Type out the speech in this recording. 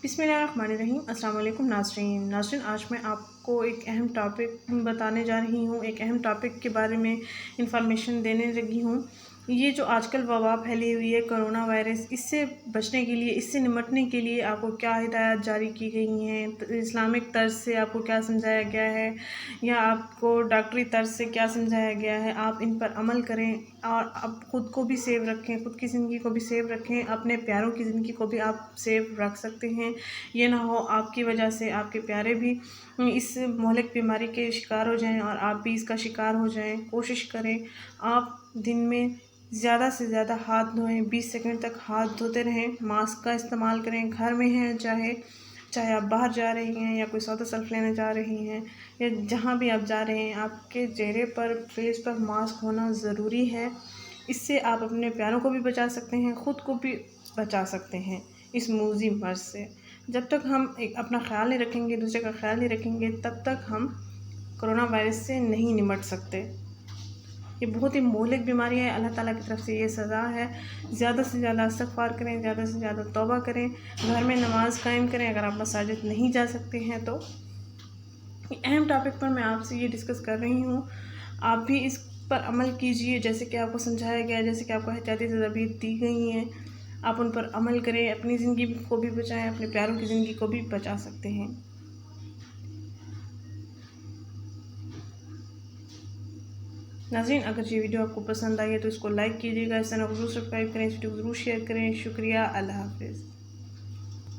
بسم اللہ الرحمن الرحیم۔ السلام علیکم ناظرین، آج میں آپ کو ایک اہم ٹاپک بتانے جا رہی ہوں، ایک اہم ٹاپک کے بارے میں انفارمیشن دینے لگی ہوں۔ یہ جو آج کل وبا پھیلی ہوئی ہے کرونا وائرس، اس سے بچنے کے لیے، اس سے نمٹنے کے لیے آپ کو کیا ہدایات جاری کی گئی ہیں، اسلامک طرز سے آپ کو کیا سمجھایا گیا ہے یا آپ کو ڈاکٹری طرز سے کیا سمجھایا گیا ہے، آپ ان پر عمل کریں اور اب خود کو بھی سیو رکھیں، خود کی زندگی کو بھی سیو رکھیں، اپنے پیاروں کی زندگی کو بھی آپ سیو رکھ سکتے ہیں۔ یہ نہ ہو آپ کی وجہ سے آپ کے پیارے بھی اس مہلک بیماری کے شکار ہو جائیں اور آپ بھی اس کا شکار ہو جائیں۔ کوشش کریں آپ دن میں زیادہ سے زیادہ ہاتھ دھوئیں، 20 سیکنڈ تک ہاتھ دھوتے رہیں، ماسک کا استعمال کریں، گھر میں ہیں چاہے آپ باہر جا رہی ہیں یا کوئی سودا سلف لینے جا رہی ہیں یا جہاں بھی آپ جا رہے ہیں، آپ کے چہرے پر، فیس پر ماسک ہونا ضروری ہے۔ اس سے آپ اپنے پیاروں کو بھی بچا سکتے ہیں، خود کو بھی بچا سکتے ہیں اس موذی مرض سے۔ جب تک ہم اپنا خیال نہیں رکھیں گے، دوسرے کا خیال نہیں رکھیں گے، تب تک ہم کرونا وائرس سے نہیں نمٹ سکتے۔ یہ بہت ہی مہلک بیماری ہے، اللہ تعالیٰ کی طرف سے یہ سزا ہے۔ زیادہ سے زیادہ استغفار کریں، زیادہ سے زیادہ توبہ کریں، گھر میں نماز قائم کریں اگر آپ مساجد نہیں جا سکتے ہیں تو۔ اہم ٹاپک پر میں آپ سے یہ ڈسکس کر رہی ہوں، آپ بھی اس پر عمل کیجئے جیسے کہ آپ کو سمجھایا گیا ہے، جیسے کہ آپ کو احتیاطی تدابیر دی گئی ہیں، آپ ان پر عمل کریں، اپنی زندگی کو بھی بچائیں، اپنے پیاروں کی زندگی کو بھی بچا سکتے ہیں۔ ناظرین، اگر یہ ویڈیو آپ کو پسند آئی ہے تو اس کو لائک کیجیے گا، اس چینل کو ضرور سبسکرائب کریں، اس ویڈیو کو ضرور شیئر کریں۔ شکریہ، اللہ حافظ۔